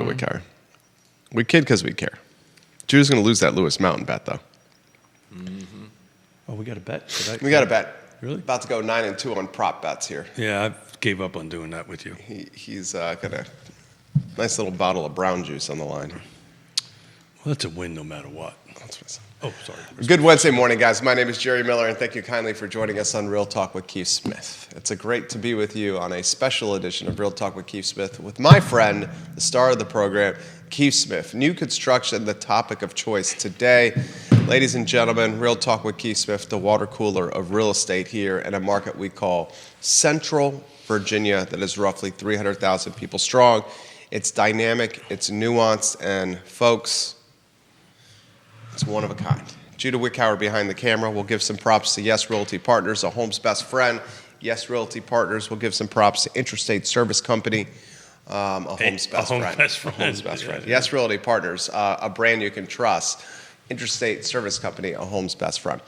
We care. We kid because we care. Judah's going to lose that Lewis Mountain bet, though. Mm-hmm. Oh, we got a bet? We got a bet. Really? About to go 9-2 on prop bets here. Yeah, I gave up on doing that with you. He's got a nice little bottle of brown juice on the line. Well, that's a win no matter what. Oh, sorry. Good Wednesday morning, guys. My name is Jerry Miller, and thank you kindly for joining us on Real Talk with Keith Smith. It's a great to be with you on a special edition of Real Talk with Keith Smith with my friend, the star of the program, Keith Smith. New construction, the topic of choice today. Ladies and gentlemen, Real Talk with Keith Smith, the water cooler of real estate here in a market we call Central Virginia that is roughly 300,000 people strong. It's dynamic, it's nuanced, and folks, it's one of a kind. Judah Wickhauer behind the camera. We'll give some props to Yes Realty Partners, a home's best friend. Yes Realty Partners. We'll give some props to Intrastate Service Company, a home's best friend. A home's best friend. Yes Realty Partners, a brand you can trust. Intrastate Service Company, a home's best friend.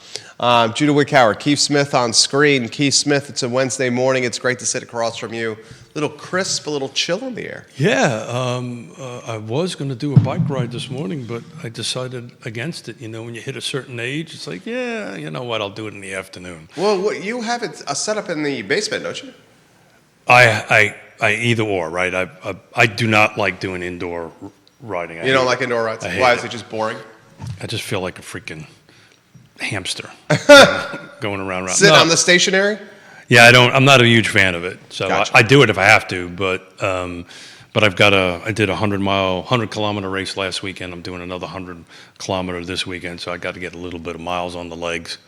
Judah Wickhauer, Keith Smith on screen. Keith Smith, it's a Wednesday morning. It's great to sit across from you. A little crisp, a little chill in the air. Yeah, I was going to do a bike ride this morning, but I decided against it. You know, when you hit a certain age, it's like, yeah, you know what, I'll do it in the afternoon. Well, you have it set up in the basement, don't you? I either or, right? I do not like doing indoor riding. You don't like indoor rides? Why? Is it just boring? I just feel like a freaking hamster going around. Sit on the stationary? Yeah, I'm not a huge fan of it. So Gotcha. I do it if I have to, but I did a 100-kilometer race last weekend. I'm doing another 100-kilometer this weekend, so I got to get a little bit of miles on the legs.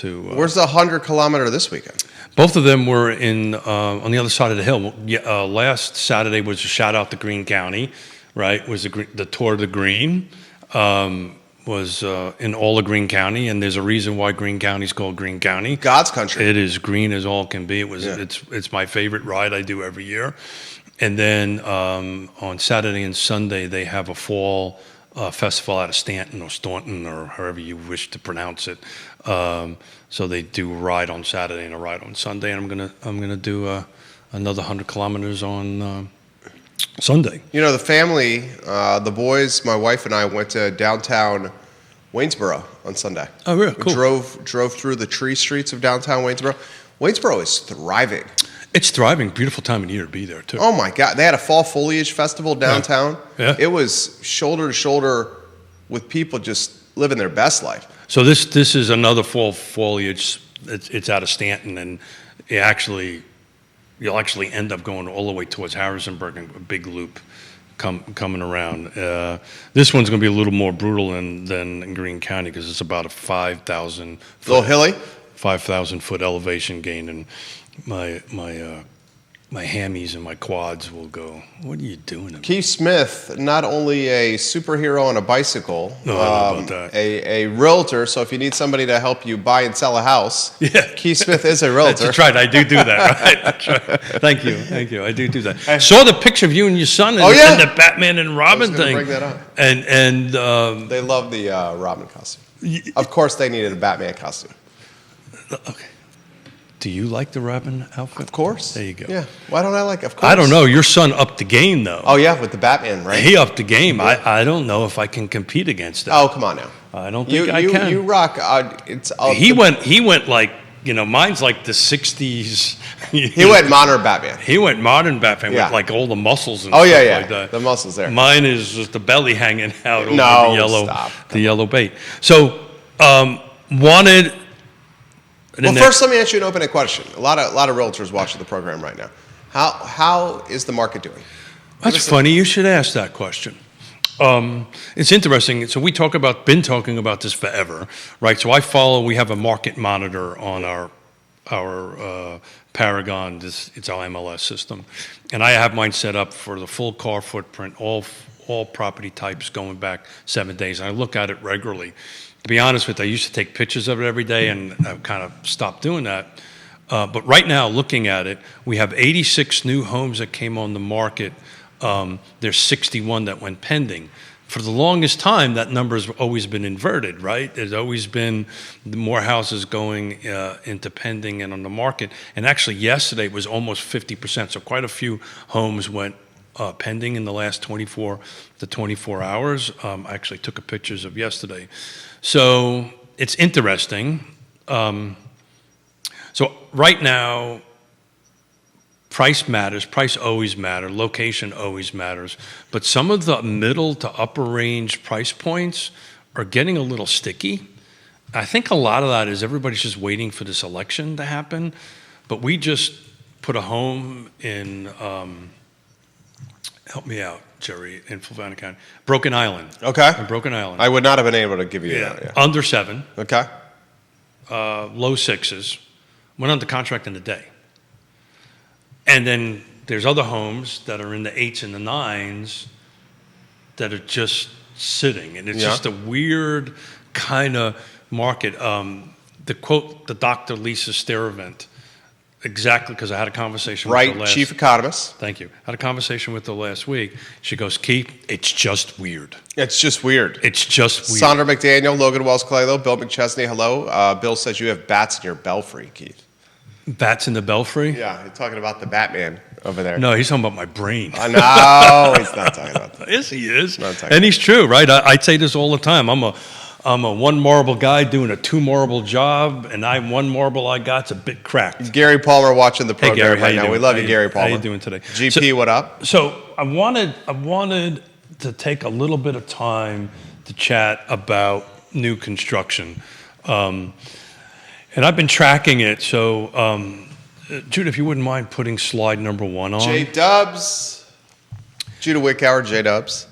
Where's the 100-kilometer this weekend? Both of them were on the other side of the hill. Last Saturday was a shout out to Greene County, right? Was the Tour of the Green. Was in all of Greene County, and there's a reason why Greene County is called Greene County. God's country. It is green as all can be. It's my favorite ride I do every year. And then on Saturday and Sunday they have a fall festival out of Stanton or Staunton or however you wish to pronounce it. So they do a ride on Saturday and a ride on Sunday, and I'm gonna do another 100 kilometers on Sunday. You know, the family, the boys, my wife and I went to downtown Waynesboro on Sunday. Oh, really? We Cool. drove through the tree streets of downtown Waynesboro. Waynesboro is thriving. It's thriving. Beautiful time of year to be there, too. Oh, my God. They had a fall foliage festival downtown. Yeah. It was shoulder to shoulder with people just living their best life. So this is another fall foliage. It's out of Stanton, and you'll actually end up going all the way towards Harrisonburg and a big loop coming around. This one's going to be a little more brutal than in Greene County because it's about a 5,000 A little hilly? 5,000 foot elevation gain, and my hammies and my quads will go, what are you doing? Keith Smith, not only a superhero on a bicycle, I know about that. a realtor, so if you need somebody to help you buy and sell a house, Yeah. Keith Smith is a realtor. That's right, I do that, right? That's right. Thank you, I do that. I saw the picture of you and your son and the Batman and Robin thing. Bring that up. And They love the Robin costume. Of course they needed a Batman costume. Okay. Do you like the Robin outfit? Of course. There you go. Yeah. Why don't I like it? Of course. I don't know. Your son upped the game, though. Oh, yeah, with the Batman, right? He upped the game. Yeah. I don't know if I can compete against that. Oh, come on now. I don't think I can. You rock. He went like, mine's like the 60s. He went modern Batman. He went modern Batman with like all the muscles and stuff like that. The muscles there. Mine is just the belly hanging out over the yellow bait. So, wanted... Well, first, let me ask you an open-ended question. A lot of realtors watching the program right now. How is the market doing? That's funny. You should ask that question. It's interesting. So been talking about this forever, right? So we have a market monitor on our Paragon. It's our MLS system, and I have mine set up for the full car footprint, all property types going back 7 days. And I look at it regularly. To be honest with you, I used to take pictures of it every day, and I've kind of stopped doing that. But right now, looking at it, we have 86 new homes that came on the market. There's 61 that went pending. For the longest time, that number has always been inverted, right? There's always been more houses going into pending and on the market. And actually, yesterday was almost 50%. So quite a few homes went pending in the last 24 to 24 hours. I actually took pictures of yesterday. So it's interesting. So right now, price matters. Price always matters. Location always matters. But some of the middle to upper range price points are getting a little sticky. I think a lot of that is everybody's just waiting for this election to happen. But we just put a home in, help me out, Jerry, in Fulton County, Broken Island. Okay. In Broken Island. I would not have been able to give you that. Yeah. Under 7. Okay. Low 6s. Went under contract in a day. And then there's other homes that are in the 8s and the 9s that are just sitting. And it's just a weird kind of market. The quote, the Dr. Lisa Steravent, exactly, because I had a conversation with her last... Chief economist. Thank you. Had a conversation with her last week. She goes, Keith, it's just weird. It's just weird. It's just weird. Sandra McDaniel, Logan Wells-Clalo, Bill McChesney, hello. Bill says you have bats in your belfry, Keith. Bats in the belfry? Yeah, you're talking about the Batman over there. No, he's talking about my brain. No, he's not talking about that. Yes, he is. And he's true, right? I say this all the time. I'm a one marble guy doing a 2 marble job, and one marble I got's a bit cracked. Gary Palmer watching the program Gary, right now. doing? We love you, Gary Palmer. How you doing today? GP, what up? So I wanted to take a little bit of time to chat about new construction. And I've been tracking it, so Judah, if you wouldn't mind putting slide number 1 on. J-Dubs. Judah Wickower, J-Dubs.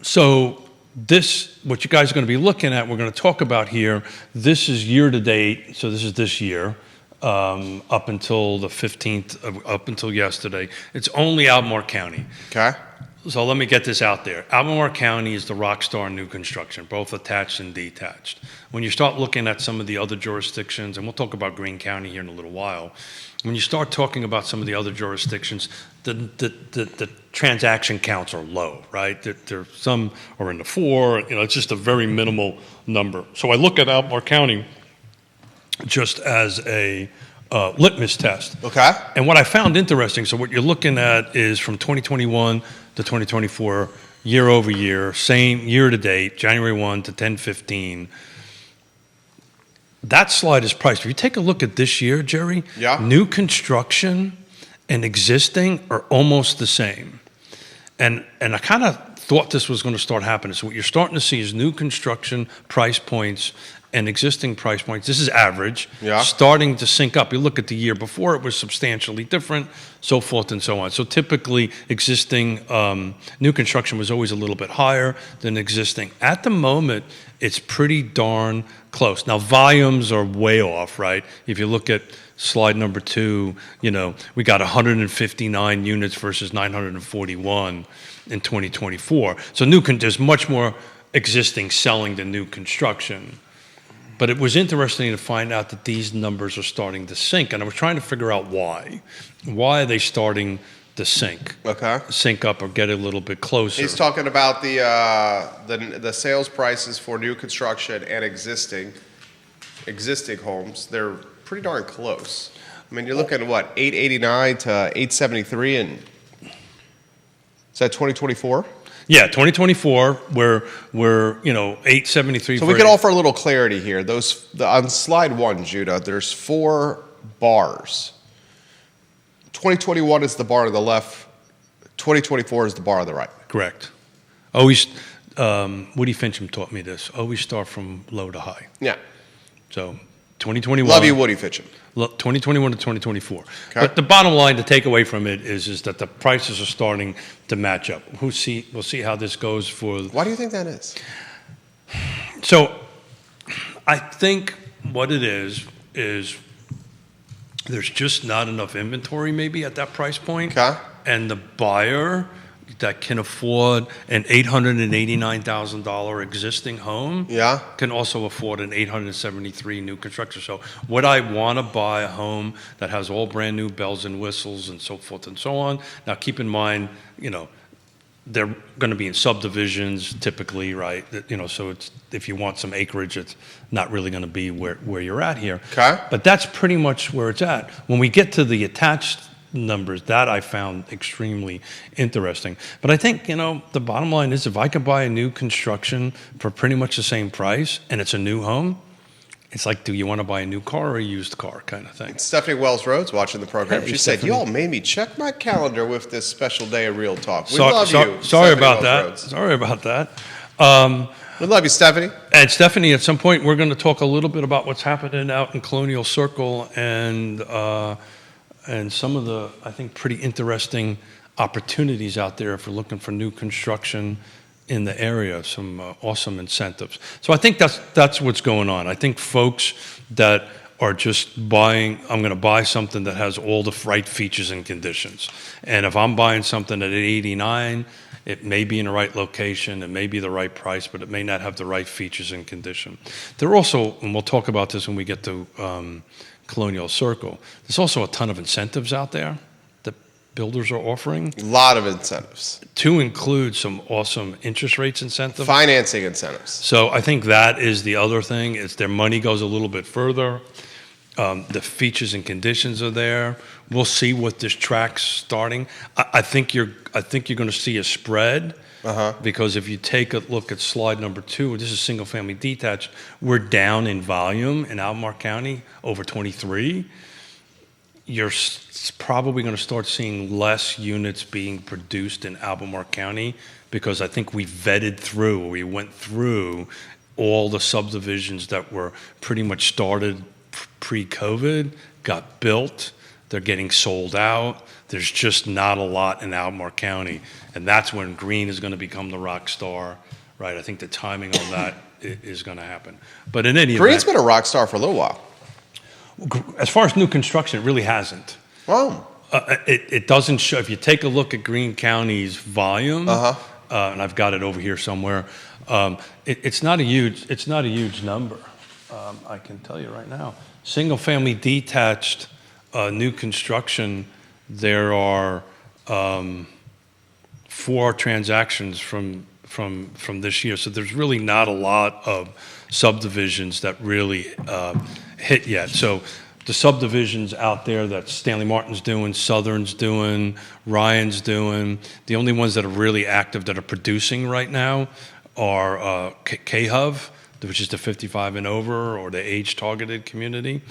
So this, what you guys are going to be looking at, we're going to talk about here, this is year to date, so this is this year, up until the 15th, up until yesterday. It's only Albemarle County. Okay. So let me get this out there. Albemarle County is the rock star in new construction, both attached and detached. When you start looking at some of the other jurisdictions, and we'll talk about Greene County here in a little while, when you start talking about some of the other jurisdictions, the transaction counts are low, right? There some are in the 4, it's just a very minimal number. So I look at Albemarle County just as a litmus test. Okay. And what I found interesting, so what you're looking at is from 2021 to 2024, year over year, same year to date, January 1 to 10/15. That slide is priced. If you take a look at this year, Jerry, new construction and existing are almost the same. And I kind of thought this was going to start happening. So what you're starting to see is new construction price points and existing price points, this is average, starting to sync up. You look at the year before, it was substantially different, so forth and so on. So typically, existing new construction was always a little bit higher than existing. At the moment, it's pretty darn close. Now, volumes are way off, right? If you look at slide number 2, we got 159 units versus 941 in 2024. So there's much more existing selling than new construction. But it was interesting to find out that these numbers are starting to sink, and I was trying to figure out why. Why are they starting to sink? Okay. Sink up or get a little bit closer. He's talking about the sales prices for new construction and existing homes. They're pretty darn close. I mean, you're looking at what, 889 to 873, and is that 2024? Yeah, 2024, we're 873. So we can offer a little clarity here. On slide 1, Judah, there's 4 bars. 2021 is the bar on the left. 2024 is the bar on the right. Correct. Always, Woody Fincham taught me this. Always start from low to high. Yeah. So 2021. Love you, Woody Fincham. 2021 to 2024. Okay. But the bottom line to take away from it is that the prices are starting to match up. We'll see how this goes for. Why do you think that is? So I think what it is there's just not enough inventory maybe at that price point. Okay. And the buyer that can afford an $889,000 existing home can also afford an $873 new construction. So would I want to buy a home that has all brand new bells and whistles and so forth and so on? Now keep in mind, they're going to be in subdivisions typically, right? So it's, if you want some acreage, it's not really going to be where you're at here. Okay. But that's pretty much where it's at. When we get to the attached numbers. That I found extremely interesting. But I think, the bottom line is if I could buy a new construction for pretty much the same price and it's a new home, it's like, do you want to buy a new car or a used car kind of thing? Stephanie Wells Rhodes watching the program. Hey, She Stephanie. said, "You all made me check my calendar with this special day of Real Talk. We So- love so- you." Sorry Stephanie about Wells that. Rhodes. Sorry about that. We love you, Stephanie. And Stephanie, at some point, we're going to talk a little bit about what's happening out in Colonial Circle and some of the, I think, pretty interesting opportunities out there if we're looking for new construction in the area, some awesome incentives. So I think that's what's going on. I think folks that are just buying, I'm going to buy something that has all the right features and conditions. And if I'm buying something at 89, it may be in the right location, it may be the right price, but it may not have the right features and condition. There are also, and we'll talk about this when we get to Colonial Circle, there's also a ton of incentives out there that builders are offering A lot of incentives, to include some awesome interest rates incentives. financing incentives. So I think that is the other thing, is their money goes a little bit further. The features and conditions are there. We'll see what this track's starting. I think you're going to see a spread because if you take a look at slide number 2, this is single family detached. We're down in volume in Albemarle County over 23. You're probably going to start seeing less units being produced in Albemarle County because I think we went through all the subdivisions that were pretty much started pre-COVID, got built, they're getting sold out. There's just not a lot in Albemarle County. And that's when green is going to become the rock star, right? I think the timing on that is going to happen. But in any Green's event, been a rock star for a little while. as far as new construction, it really hasn't. Oh, It doesn't show. If you take a look at Greene County's volume, and I've got it over here somewhere, it's not a huge number. I can tell you right now. Single family detached new construction, there are 4 transactions from this year. So there's really not a lot of subdivisions that really hit yet. So the subdivisions out there that Stanley Martin's doing, Southern's doing, Ryan's doing, the only ones that are really active that are producing right now are KHUV, which is the 55 and over or the age-targeted community.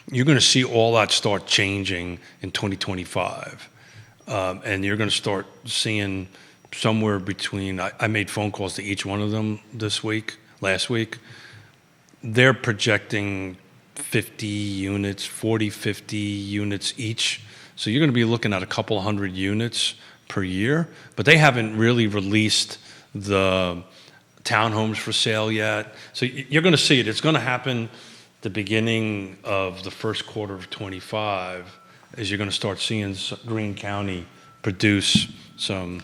You're going to see all that start changing in 2025. And you're going to start seeing somewhere between, I made phone calls to each one of them last week. They're projecting 50 units, 40, 50 units each. So you're going to be looking at a couple hundred units per year, but they haven't really released the townhomes for sale yet. So you're going to see it. It's going to happen the beginning of the first quarter of 25 as you're going to start seeing Greene County produce some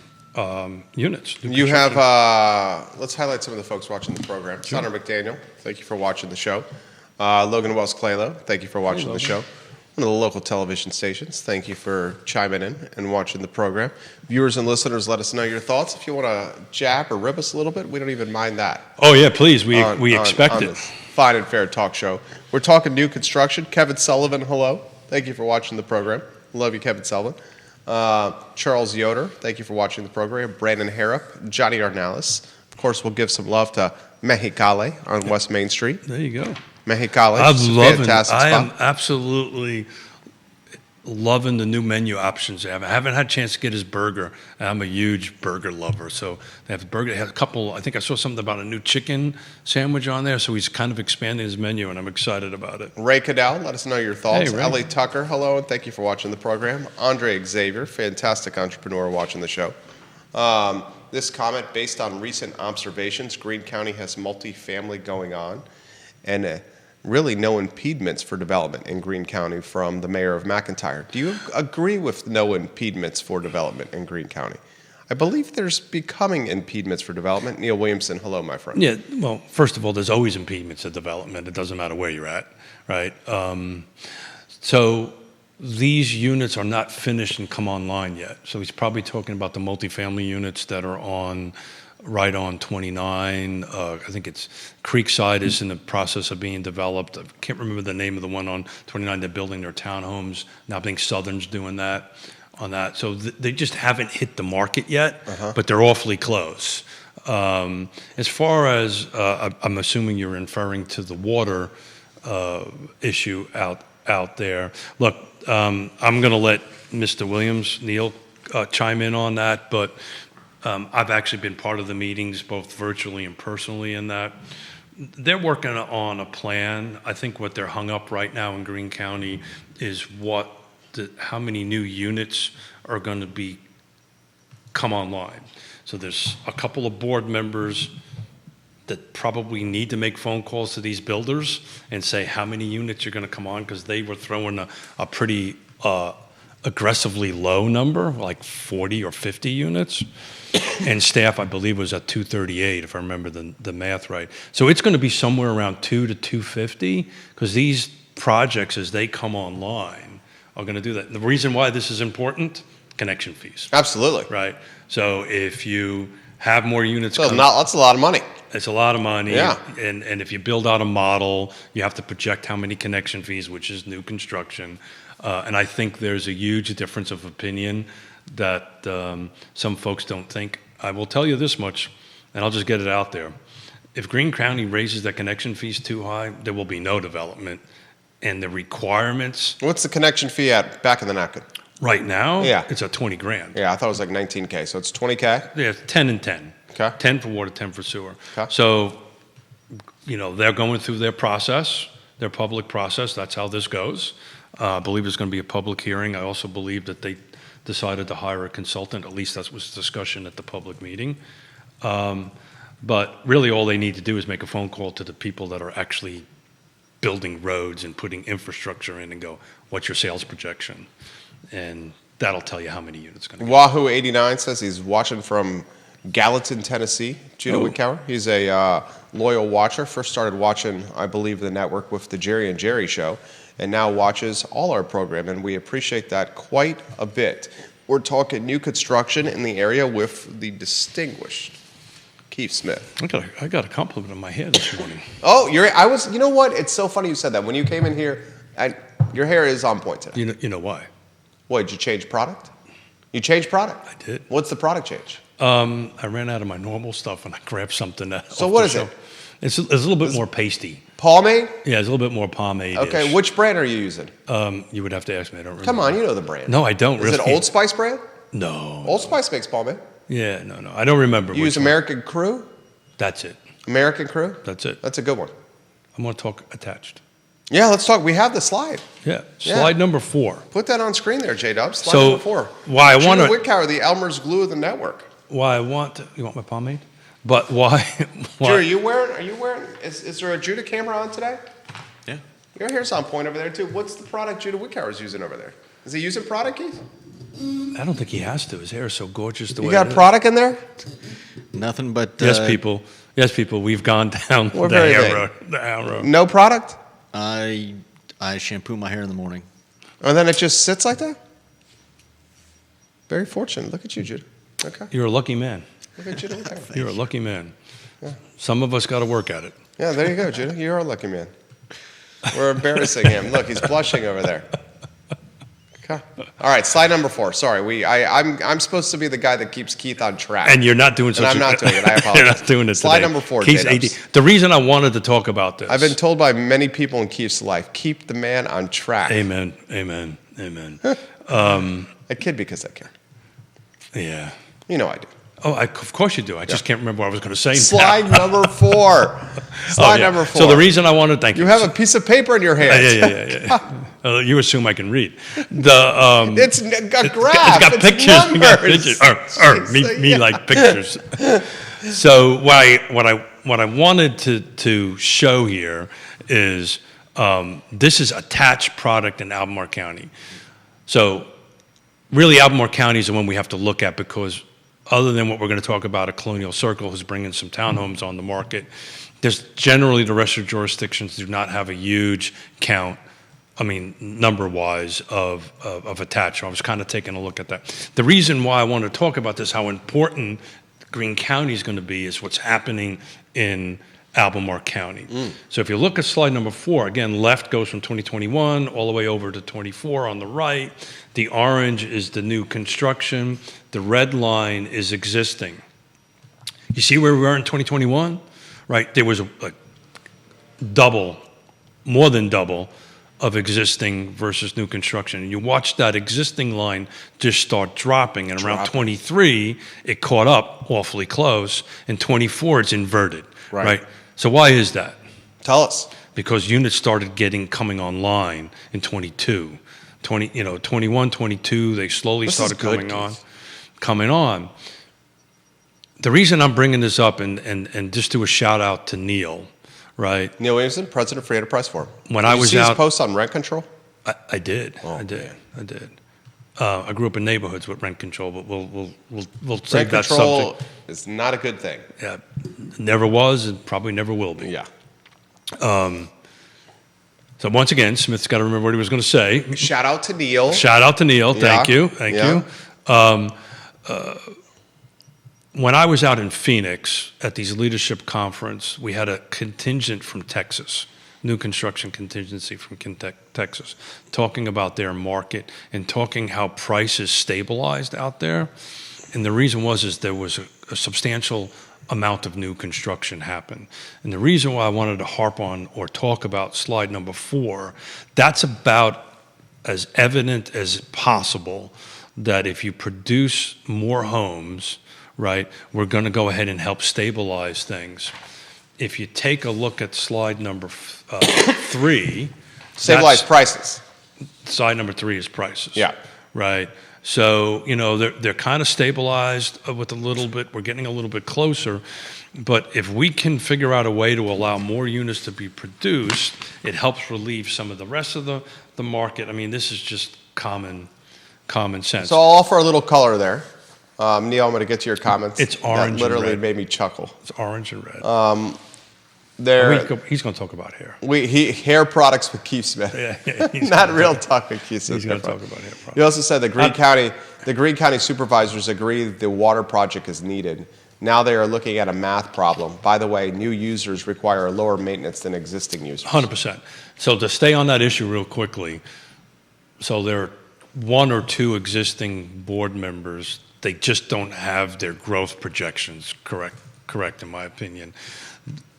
units. you have, let's highlight some of the folks watching the program. Sure. Connor McDaniel, thank you for watching the show. Logan Wells Claylow, thank you for watching the show. One of the local television stations, thank you for chiming in and watching the program. Viewers and listeners, let us know your thoughts. If you want to jab or rib us a little bit, we don't even mind that. Oh yeah, please. We expect on it. this fine and fair talk show. We're talking new construction. Kevin Sullivan, hello. Thank you for watching the program. Love you, Kevin Sullivan. Charles Yoder, thank you for watching the program. Brandon Harrop, Johnny Arnalis. Of course, we'll give some love to Mexicali on West Main Street. There you go. Mexicali, I'm it's a loving. fantastic I spot. am absolutely loving the new menu options they have. I haven't had a chance to get his burger. I'm a huge burger lover, so they have a burger. They have a couple. I think I saw something about a new chicken sandwich on there. So he's kind of expanding his menu, and I'm excited about it. Ray Cadell, let us know your thoughts. Hey, Ray. Ellie Tucker, hello, and thank you for watching the program. Andre Xavier, fantastic entrepreneur watching the show. This comment, based on recent observations, Greene County has multifamily going on, and really no impediments for development in Greene County from the mayor of McIntyre. Do you agree with no impediments for development in Greene County? I believe there's becoming impediments for development. Neil Williamson, hello, my friend. Yeah, well, first of all, there's always impediments to development. It doesn't matter where you're at, right? So these units are not finished and come online yet. So he's probably talking about the multifamily units that are on right on 29. I think it's Creekside is in the process of being developed. I can't remember the name of the one on 29. They're building their townhomes. Now I think Southern's doing that on that. So they just haven't hit the market yet, but they're awfully close. As far as, I'm assuming you're referring to the water issue out there. Look, I'm going to let Mr. Williams, Neil, chime in on that, but I've actually been part of the meetings, both virtually and personally in that. They're working on a plan. I think what they're hung up right now in Greene County is how many new units are going to come online. So there's a couple of board members that probably need to make phone calls to these builders and say how many units are going to come on, because they were throwing a pretty aggressively low number, like 40 or 50 units. And staff, I believe, was at 238, if I remember the math right. So it's going to be somewhere around 2 to 250, because these projects, as they come online, are going to do that. The reason why this is important, connection fees. Absolutely. Right? So if you have more units... that's a lot of money. It's a lot of money. Yeah. And if you build out a model, you have to project how many connection fees, which is new construction. And I think there's a huge difference of opinion that some folks don't think. I will tell you this much, and I'll just get it out there. If Greene County raises their connection fees too high, there will be no development. And the requirements... What's the connection fee at back in the napkin? Right now, Yeah. it's at 20 grand. Yeah, I thought it was like 19K, so it's 20K? Yeah, 10 and 10. Okay. 10 for water, 10 for sewer. Okay. So, they're going through their process, their public process. That's how this goes. I believe there's going to be a public hearing. I also believe that they decided to hire a consultant. At least that was discussion at the public meeting. But really all they need to do is make a phone call to the people that are actually building roads and putting infrastructure in and go, what's your sales projection? And that'll tell you how many units going to get. Wahoo89 says he's watching from Gallatin, Tennessee. Judah Wickauer. He's a loyal watcher. First started watching, I believe, the network with the Jerry and Jerry show, and now watches all our program, and we appreciate that quite a bit. We're talking new construction in the area with the distinguished Keith Smith. I got a compliment on my hair this morning. Oh, you know what? It's so funny you said that. When you came in here, and your hair is on point today. You know why? What, did you change product? You changed product? I did. What's the product change? I ran out of my normal stuff and I grabbed something else. So what is it? It's a little bit more pasty. Pomade? Yeah, it's a little bit more pomade. Okay, which brand are you using? You would have to ask me. I don't remember. Come on, you know the brand. No, I don't really. Is it Old Spice brand? No. Old Spice makes pomade. Yeah, no. I don't remember. You use American Crew? That's it. American Crew? That's it. That's a good one. I'm going to talk attached. Yeah, let's talk. We have the slide. Yeah, slide number 4. Put that on screen there, J-Dub. Slide number 4. Why I want to... Judah Wickauer, the Elmer's glue of the network. Why I want to... You want my pomade? But why... Judah, are you wearing... Is there a Judah camera on today? Yeah. Your hair's on point over there, too. What's the product Judah Wickauer is using over there? Is he using product, Keith? I don't think he has to. His hair is so gorgeous the way You got a product in there? Nothing but... Yes, people. We've gone down We're the very hair vague. road. No product? I shampoo my hair in the morning. And then it just sits like that? Very fortunate. Look at you, Judah. Okay. You're a lucky man. Look at Judah Wickauer. You're a lucky man. Yeah. Some of us got to work at it. Yeah, there you go, Judah. You're a lucky man. We're embarrassing him. Look, he's blushing over there. Okay. All right, slide number 4. Sorry, I'm supposed to be the guy that keeps Keith on track. And you're not doing and I'm not doing it. I apologize. You're not doing it Slide today. number 4, Keith's J-Dubs. 80. The reason I wanted to talk about this. I've been told by many people in Keith's life, keep the man on track. Amen. I kid because I care. Yeah. You know I do. Oh, of course you do. I just can't remember what I was going to say. Slide number 4. Slide number 4. So the reason I wanted to thank you. You have a piece of paper in your hand. Yeah. You assume I can read. The it's got graph. It's got pictures. Numbers. We got pictures. Me like pictures. So what I wanted to show here is this is attached product in Albemarle County. So really Albemarle County is the one we have to look at, because other than what we're going to talk about, a Colonial Circle who's bringing some townhomes on the market, there's generally the rest of jurisdictions do not have a huge count, number-wise, of attached. So I was kind of taking a look at that. The reason why I want to talk about this, how important Greene County is going to be is what's happening in Albemarle County. So if you look at slide number 4, again, left goes from 2021 all the way over to 24 on the right. The orange is the new construction. The red line is existing. You see where we were in 2021? Right? There was a double, more than double, of existing versus new construction. And you watch that existing line just start dropping. And around 23, it caught up awfully close. In 24, it's inverted. Right? So why is that? Tell us. Because units started coming online in 22. 21, 22, they slowly started coming on. The reason I'm bringing this up, and just do a shout out to Neil, right? Neil Williamson, president of Free Enterprise Forum. When Did I you was see out, his post on rent control? I did. I did. I grew up in neighborhoods with rent control, but we'll save that subject. Rent control is not a good thing. Yeah, never was, and probably never will be. Yeah. So once again, Smith's got to remember what he was going to say. Shout out to Neil. Thank you. When I was out in Phoenix at these leadership conference, we had a contingent from Texas, new construction contingency from Texas, talking about their market and talking how prices stabilized out there. And the reason is there was a substantial amount of new construction happen. And the reason why I wanted to harp on or talk about slide number 4, that's about as evident as possible that if you produce more homes, right, we're going to go ahead and help stabilize things. If you take a look at slide number 3, Stabilize prices. Slide number 3 is prices. Yeah. Right. So, they're kind of stabilized with a little bit. We're getting a little bit closer. But if we can figure out a way to allow more units to be produced, it helps relieve some of the rest of the market. I mean, this is just common sense. So I'll offer a little color there. Neil, I'm going to get to your comments. It's orange That literally and red. made me chuckle. It's orange and red. He's going to talk about hair. Hair products with Keith Smith. Not real talk with Keith Smith. He's going to talk about hair products. He also said the Greene County supervisors agree the water project is needed. Now they are looking at a math problem. By the way, new users require lower maintenance than existing users. 100%. So to stay on that issue real quickly, so there are 1 or 2 existing board members. They just don't have their growth projections correct in my opinion.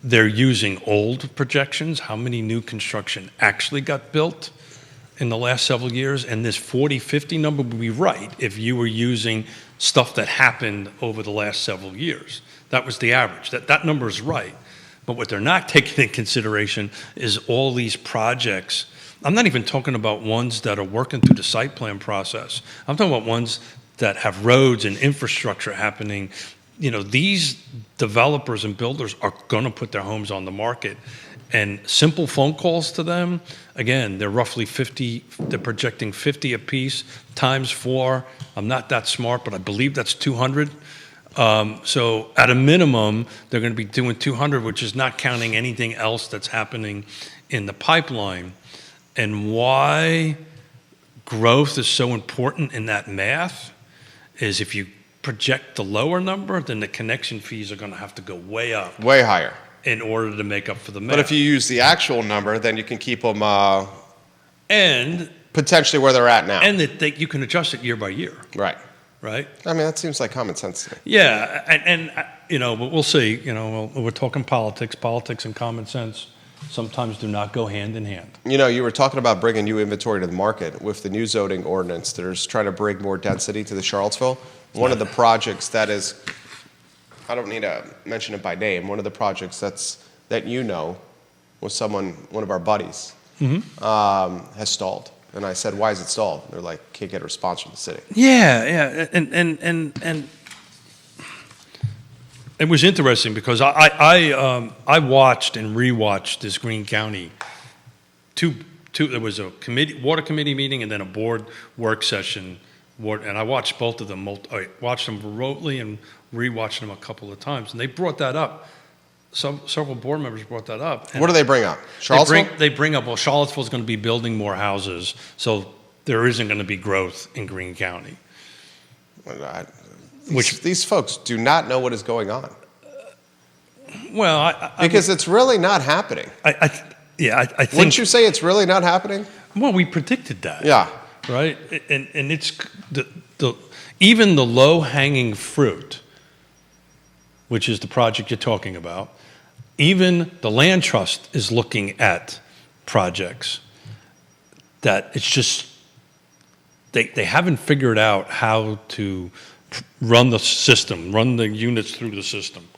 They're using old projections, how many new construction actually got built in the last several years, and this 40-50 number would be right if you were using stuff that happened over the last several years. That was the average. That number is right. But what they're not taking in consideration is all these projects. I'm not even talking about ones that are working through the site plan process. I'm talking about ones that have roads and infrastructure happening. These developers and builders are going to put their homes on the market. And simple phone calls to them, again, they're roughly 50, they're projecting 50 apiece times 4. I'm not that smart, but I believe that's 200. So at a minimum, they're going to be doing 200, which is not counting anything else that's happening in the pipeline. And why growth is so important in that math is if you project the lower number, then the connection fees are going to have to go way up. Way higher. In order to make up for the math. But if you use the actual number, then you can keep them and potentially where they're at now. And that you can adjust it year by year. Right. Right? I mean, that seems like common sense to me. Yeah, and but we'll see. We're talking politics. Politics and common sense sometimes do not go hand in hand. You were talking about bringing new inventory to the market. With the new zoning ordinance, there's trying to bring more density to the Charlottesville. One of the projects that is, I don't need to mention it by name, one of the projects that was one of our buddies, has stalled. And I said, why is it stalled? They're like, can't get a response from the city. Yeah, and it was interesting because I watched and rewatched this Greene County two. There was a water committee meeting and then a board work session. And I watched both of them. I watched them remotely and rewatched them a couple of times. And they brought that up. Several board members brought that up. And what do they bring up? Charlottesville? They bring up, Charlottesville is going to be building more houses, so there isn't going to be growth in Greene County. these folks do not know what is going on. Well, Because it's really not happening. I think. Wouldn't you say it's really not happening? Well, we predicted that. Yeah. Right? And it's even the low-hanging fruit, which is the project you're talking about, even the land trust is looking at projects that it's just, they haven't figured out how to run the system, run the units through the system.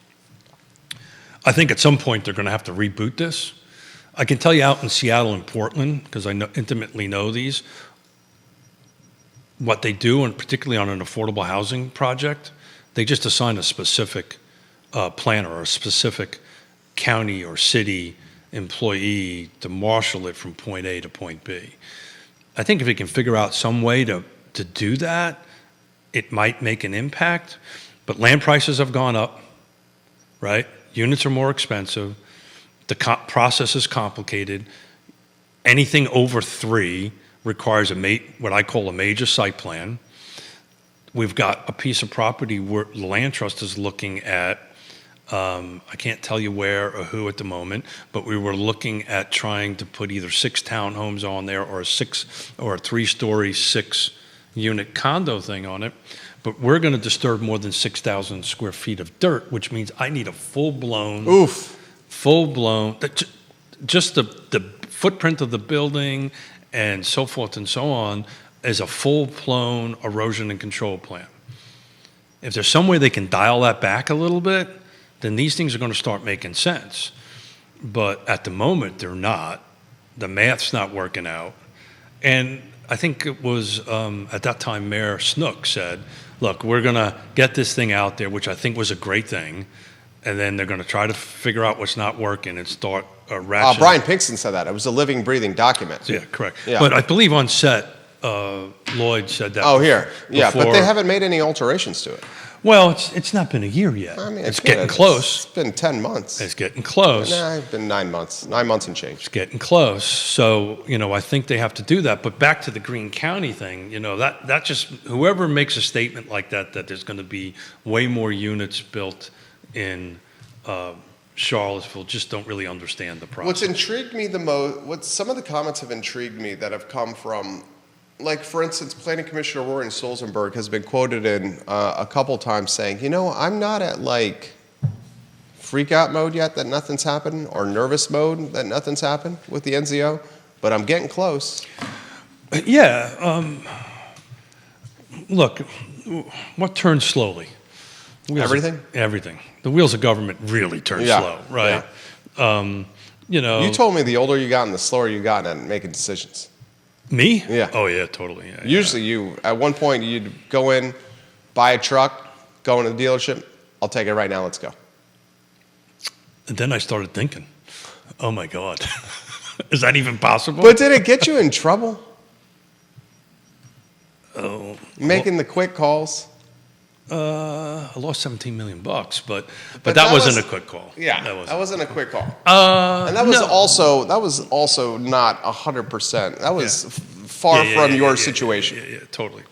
I think at some point they're going to have to reboot this. I can tell you out in Seattle and Portland, because I intimately know these, what they do, and particularly on an affordable housing project, they just assign a specific planner or a specific county or city employee to marshal it from point A to point B. I think if we can figure out some way to do that, it might make an impact. But land prices have gone up, right? Units are more expensive. The process is complicated. Anything over 3 requires what I call a major site plan. We've got a piece of property where the land trust is looking at, I can't tell you where or who at the moment, but we were looking at trying to put either 6 townhomes on there or a 3-story, 6-unit condo thing on it. But we're going to disturb more than 6,000 square feet of dirt, which means I need a full-blown, just the footprint of the building and so forth and so on is a full-blown erosion and control plan. If there's some way they can dial that back a little bit, then these things are going to start making sense. But at the moment, they're not. The math's not working out. And I think it was, at that time, Mayor Snook said, look, we're going to get this thing out there, which I think was a great thing, and then they're going to try to figure out what's not working and start ratcheting. Brian Pinkston said that. It was a living, breathing document. Yeah, correct. Yeah. But I believe on set, Lloyd said that. Oh, here. Yeah, but before. they haven't made any alterations to it. Well, it's not been a year yet. I mean, it's getting close. It's been 10 months. It's getting close. Nah, it's been 9 months. 9 months and change. It's getting close. So, I think they have to do that. But back to the Greene County thing, that just, whoever makes a statement like that there's going to be way more units built in Charlottesville, just don't really understand the process. What's intrigued me the most, some of the comments have intrigued me that have come from, like, for instance, Planning Commissioner Rory Stolzenberg has been quoted in a couple times saying, I'm not at, like, freak out mode yet that nothing's happened, or nervous mode that nothing's happened with the NZO, but I'm getting close. Yeah. Look, what turns slowly? Everything? Everything. The wheels of government really turn slow, right? Yeah. You told me the older you got and the slower you got at making decisions. Me? Yeah. Oh, yeah, totally. Yeah, Usually at one point, you'd go in, buy a truck, go into the dealership, I'll take it right now, let's go. And then I started thinking, oh my God, is that even possible? But did it get you in trouble? Oh. Making the quick calls? I lost $17 million, but that wasn't a quick call. Yeah, that wasn't a quick call. And that was also not 100%. That was far from your situation. Yeah, totally.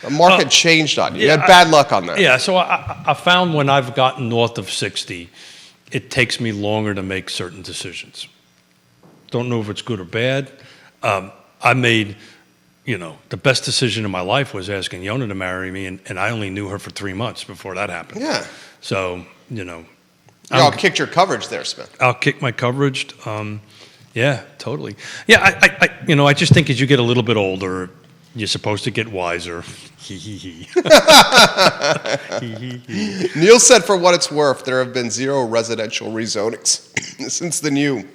The market changed on you. You had bad luck on that. Yeah, so I found when I've gotten north of 60, it takes me longer to make certain decisions. Don't know if it's good or bad. I made, the best decision in my life was asking Yonna to marry me, and I only knew her for 3 months before that happened. Yeah. So, Y'all kicked your coverage there, Smith. I'll kick my coverage. Yeah, totally. Yeah, I just think as you get a little bit older, you're supposed to get wiser. Neil said, for what it's worth, there have been 0 residential rezonings since the new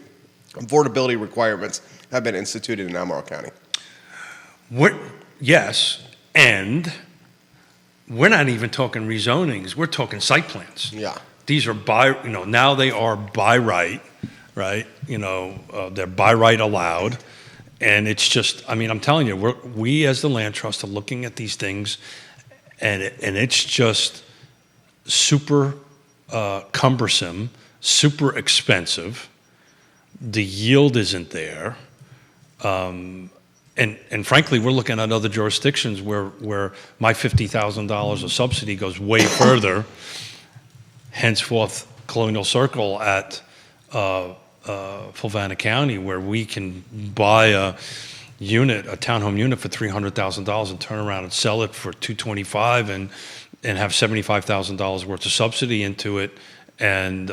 affordability requirements have been instituted in Albemarle County. Yes, and we're not even talking rezonings. We're talking site plans. Yeah. These are now they are by right, right? They're by right allowed. And it's just, I'm telling you, we as the land trust are looking at these things, and it's just super cumbersome, super expensive. The yield isn't there. And frankly, we're looking at other jurisdictions where my $50,000 of subsidy goes way further, henceforth Colonial Circle at Fulvana County, where we can buy a townhome unit for $300,000 and turn around and sell it for $225,000 and have $75,000 worth of subsidy into it and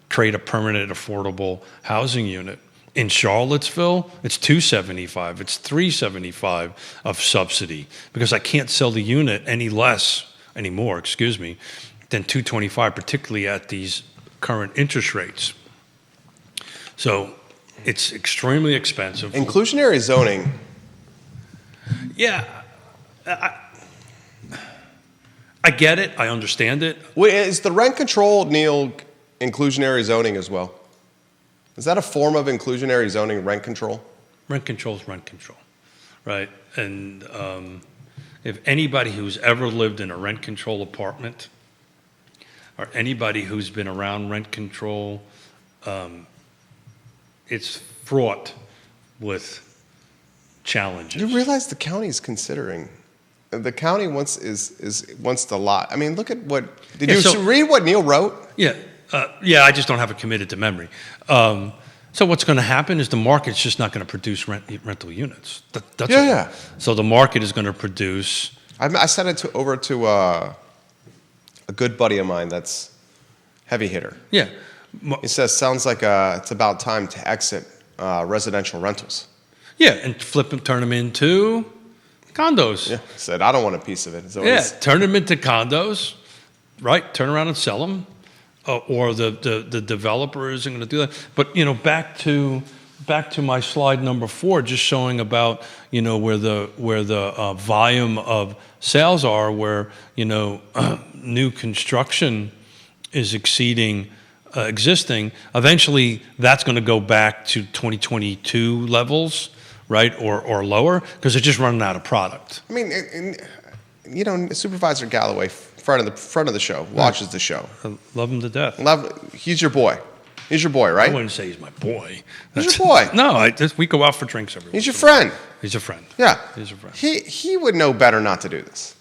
create a permanent affordable housing unit. In Charlottesville, it's $275,000, it's $375,000 of subsidy because I can't sell the unit anymore, than $225,000, particularly at these current interest rates. So it's extremely expensive. Inclusionary zoning. Yeah, I get it. I understand it. Wait, is the rent control, Neil, inclusionary zoning as well? Is that a form of inclusionary zoning, rent control? Rent control is rent control, right? And if anybody who's ever lived in a rent control apartment or anybody who's been around rent control, it's fraught with challenges. You realize the county is considering. The county wants the lot. I mean, look at what. Did you read what Neil wrote? Yeah. I just don't have it committed to memory. So what's going to happen is the market's just not going to produce rental units. That's all. So the market is going to produce. I sent it over to a good buddy of mine that's heavy hitter. Yeah. He says, sounds like it's about time to exit residential rentals. Yeah, and turn them into condos. Yeah, he said, I don't want a piece of it. Turn them into condos, right? Turn around and sell them. Or the developer isn't going to do that. But back to my slide number 4, just showing about where the volume of sales are, where new construction is exceeding existing. Eventually, that's going to go back to 2022 levels, right, or lower, because they're just running out of product. I mean, Supervisor Galloway. Front of the show, watches the show. I love him to death. He's your boy. He's your boy, right? I wouldn't say he's my boy. He's your boy. No, we go out for drinks every. He's your friend. He's a friend. Yeah, he's a friend. He would know better not to do this.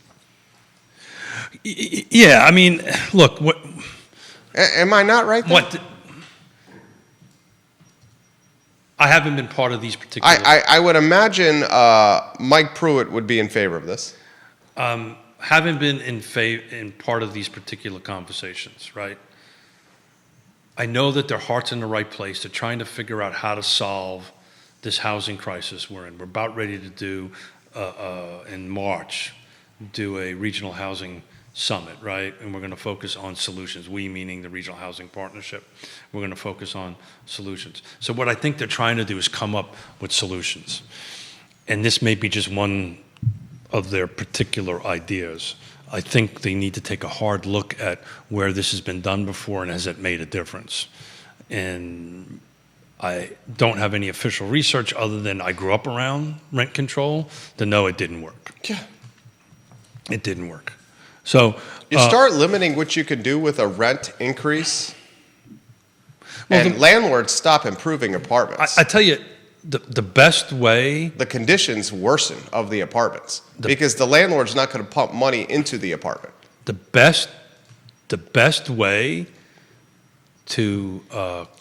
Yeah, I mean, look. What? Am I not right? I haven't been part of these particular. I would imagine Mike Pruitt would be in favor of this. Haven't been in part of these particular conversations, right? I know that their heart's in the right place. They're trying to figure out how to solve this housing crisis we're in. We're about ready to do, in March, do a regional housing summit, right? And we're going to focus on solutions. We, meaning the Regional Housing Partnership. We're going to focus on solutions. So what I think they're trying to do is come up with solutions. And this may be just one of their particular ideas. I think they need to take a hard look at where this has been done before and has it made a difference. And I don't have any official research other than I grew up around rent control to know it didn't work. Yeah. It didn't work. So you start limiting what you can do with a rent increase, and landlords stop improving apartments. I tell you, the best way... The conditions worsen of the apartments because the landlord's not going to pump money into the apartment. The best way to...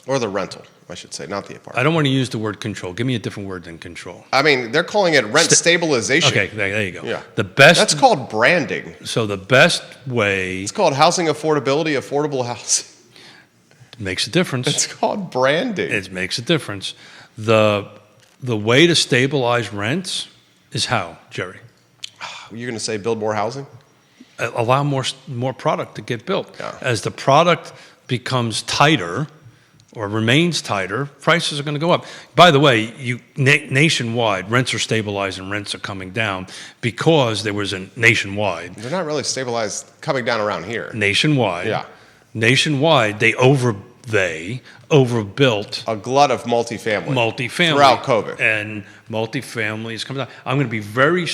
or the rental, I should say, not the apartment. I don't want to use the word control. Give me a different word than control. I mean, they're calling it rent stabilization. Okay, there you go. Yeah. That's called branding. So the best way... It's called housing affordability, affordable housing. Makes a difference. It's called branding. It makes a difference. The way to stabilize rents is how, Jerry? You're going to say build more housing? Allow more product to get built. Yeah. As the product becomes tighter or remains tighter, prices are going to go up. By the way, nationwide, rents are stabilized and rents are coming down because there was a nationwide. They're not really stabilized coming down around here. Nationwide. Yeah. Nationwide, they overbuilt a glut of multifamily throughout COVID. And multifamily is coming down. I'm going to be very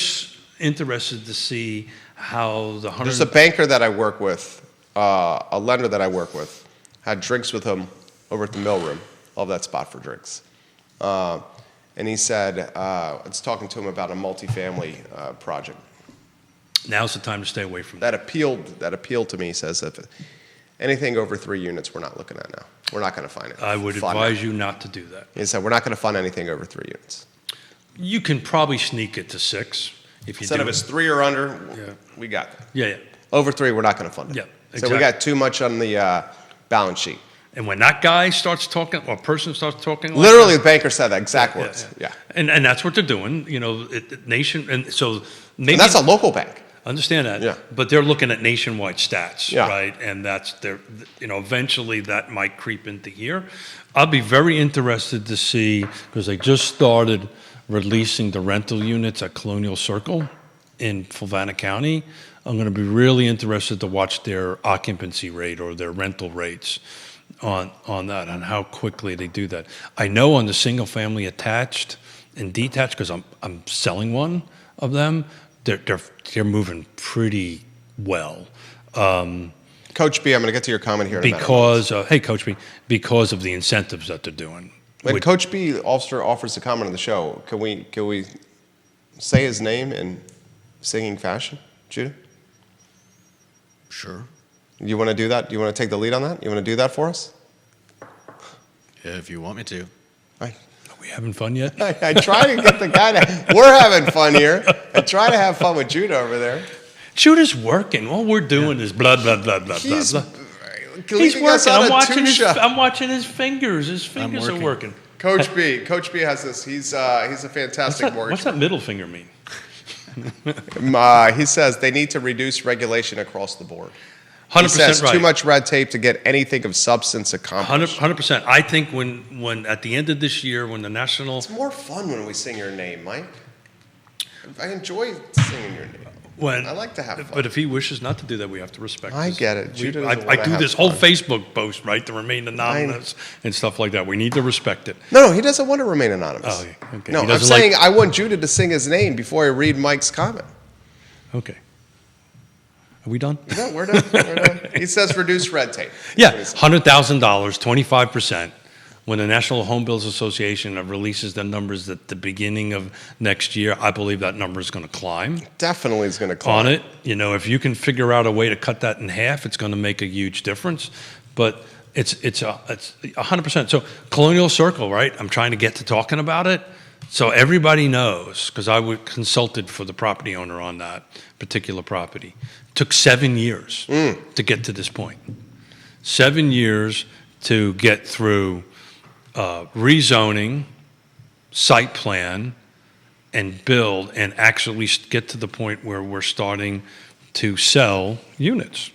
interested to see how There's a banker that I work with, a lender that I work with, had drinks with him over at the Mill Room. Love that spot for drinks. and he said, I was talking to him about a multifamily project. Now's the time to stay away from That appealed to me. He says, if anything over 3 units, we're not looking at now. We're not going to find it. I would advise you not to do that. He said, we're not going to fund anything over 3 units. You can probably sneak it to 6 if you Said do if it's 3 or under, we got that. Yeah. Over 3, we're not going to fund it. Yeah, So we exactly. got too much on the balance sheet. And when that guy starts talking, or person starts talking, like Literally, that, the banker said that exact words. Yeah. And that's what they're doing. You know, nation, and so maybe And that's a local bank. understand that. Yeah. But they're looking at nationwide stats, Yeah. right? And that's their, eventually that might creep into here. I'll be very interested to see, because they just started releasing the rental units at Colonial Circle in Fulvana County. I'm going to be really interested to watch their occupancy rate or their rental rates on that, on how quickly they do that. I know on the single family attached and detached, because I'm selling one of them, they're moving pretty well. Coach B, I'm going to get to your comment here in a minute. Because hey, Coach B, because of the incentives that they're doing. When Coach B offers a comment on the show, can we say his name in singing fashion, Judah? Sure. You want to do that? Do you want to take the lead on that? You want to do that for us? Yeah, if you want me to. Are we having fun yet? I try to get the guy to. We're having fun here. I try to have fun with Judah over there. Judah's working. All we're doing is blah blah blah blah He's blah. He's He's working. I'm watching his fingers. His fingers are working. Coach B has this. He's a fantastic mortgage. What's that middle finger mean? He says they need to reduce regulation across the board. 100% He says right. too much red tape to get anything of substance accomplished. 100%. I think when at the end of this year, when the national, It's more fun when we sing your name, Mike. I enjoy singing your name. I like to have fun. But if he wishes not to do that, we have to respect. I his- get it. we- Judah doesn't I wanna do have this whole fun. Facebook post, right, to remain anonymous and stuff like that. We need to respect it. No, he doesn't want to remain anonymous. Oh, okay. No, He I'm doesn't saying I want Judah to sing his name before I read Mike's comment. Okay. Are we done? No, we're done. We're done. He says reduce red tape. Yeah, $100,000, 25%. When the National Home Builders Association releases the numbers at the beginning of next year, I believe that number is going to climb. Definitely is going to climb. On it. You know, if you can figure out a way to cut that in half, it's going to make a huge difference. But it's 100%. So Colonial Circle, right? I'm trying to get to talking about it. So everybody knows, because I consulted for the property owner on that particular property. It took 7 years to get to this point. 7 years to get through rezoning, site plan, and build, and actually get to the point where we're starting to sell units.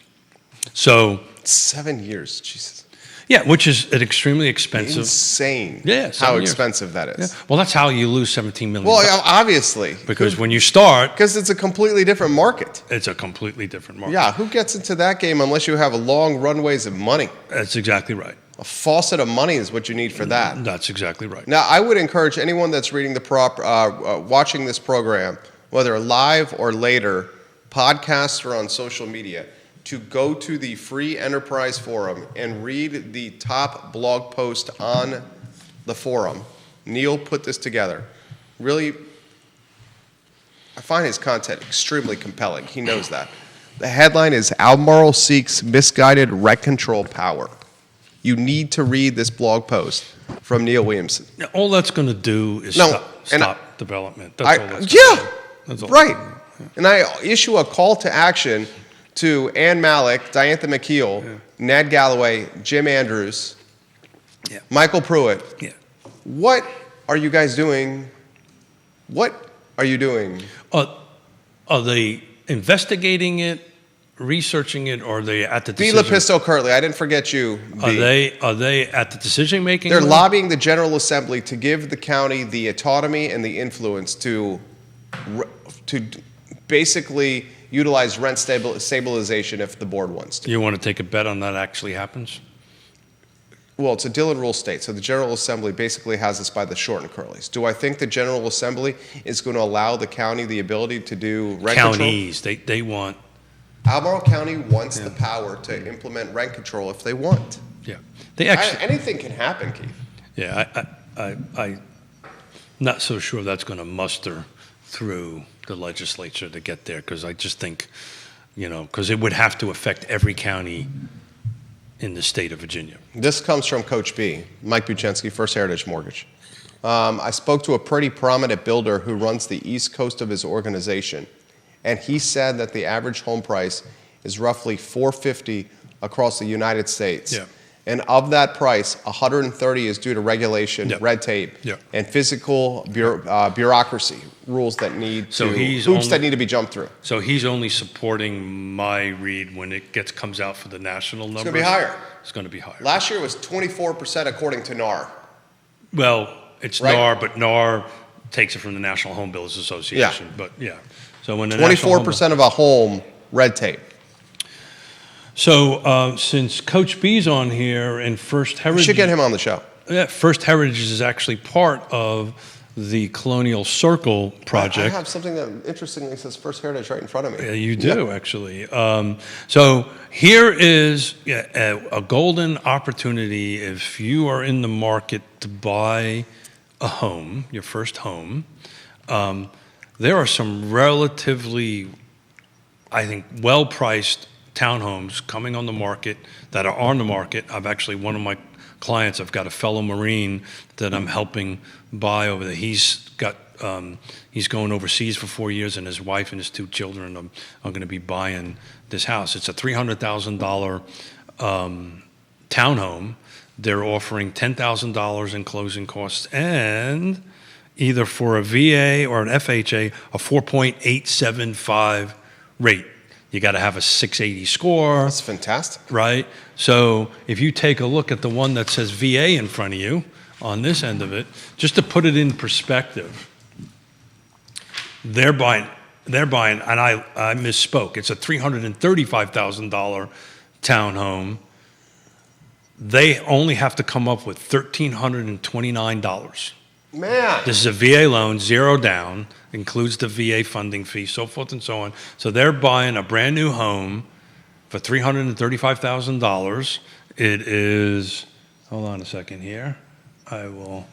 So 7 years, Jesus. yeah, which is an extremely expensive. Insane. Yeah, how 7 years. expensive that is. Yeah. Well, that's how you lose $17 million. Well, obviously. Because when you start, Because it's a completely different market. it's a completely different market. Yeah, who gets into that game unless you have long runways of money? That's exactly right. A faucet of money is what you need for that. That's exactly right. Now, I would encourage anyone that's reading watching this program, whether live or later, podcast or on social media, to go to the Free Enterprise Forum and read the top blog post on the forum. Neil put this together. Really, I find his content extremely compelling. He knows that. The headline is Albemarle Seeks Misguided Rent Control Power. You need to read this blog post from Neil Williamson. Now, all that's going to do is No, and stop development. That's all that's yeah, gonna do. That's all. right. And I issue a call to action to Ann Malik, Diantha McKeel, Ned Galloway, Jim Andrews, Michael Pruitt. Yeah. What are you guys doing? What are you doing? Are they investigating it, researching it, or are they at the B. decision? Lepisto Kirtley, I didn't forget you. B. Are they at the decision making? They're lobbying the General Assembly to give the county the autonomy and the influence to basically utilize rent stabilization if the board wants to. You want to take a bet on that actually happens? Well, it's a deal and rule state, so the General Assembly basically has this by the short and curlies. Do I think the General Assembly is going to allow the county the ability to do rent Counties, they want. Albemarle County wants the power to implement rent control if they want. Yeah, they actually. Anything can happen, Keith. Yeah, Not so sure that's going to muster through the legislature to get there, because I just think, because it would have to affect every county in the state of Virginia. This comes from Coach B, Mike Buchensky, First Heritage Mortgage. I spoke to a pretty prominent builder who runs the east coast of his organization, and he said that the average home price is roughly $450 across the United States. Yeah. And of that price, 130 is due to regulation, Yep. red tape, Yep. and physical bureaucracy, rules that need hoops that need to be jumped through. So he's only supporting my read when it comes out for the national numbers. It's going to be higher. It's going to be higher. Last year was 24% according to NAR. Well, it's Right. NAR, but NAR takes it from the National Home Builders Association. Yeah. But yeah, so when the 24% of a home, red tape. So since Coach B's on here and First We Heritage, should get him on the show. Yeah, First Heritage is actually part of the Colonial Circle project. I have something that interestingly says First Heritage right in front of me. Yeah, you do, actually. So here is a golden opportunity if you are in the market to buy a home, your first home. There are some relatively, I think, well-priced townhomes coming on the market that are on the market. I've actually, one of my clients, I've got a fellow Marine that I'm helping buy over there. He's going overseas for 4 years, and his wife and his 2 children are going to be buying this house. It's a $300,000 townhome. They're offering $10,000 in closing costs, and either for a VA or an FHA, a 4.875 rate. You got to have a 680 score. That's fantastic. Right? So if you take a look at the one that says VA in front of you on this end of it, just to put it in perspective, they're buying, and I misspoke. It's a $335,000 townhome. They only have to come up with $1,329. Man. This is a VA loan, 0 down, includes the VA funding fee, so forth and so on. So they're buying a brand new home for $335,000. It is, hold on a second here. I will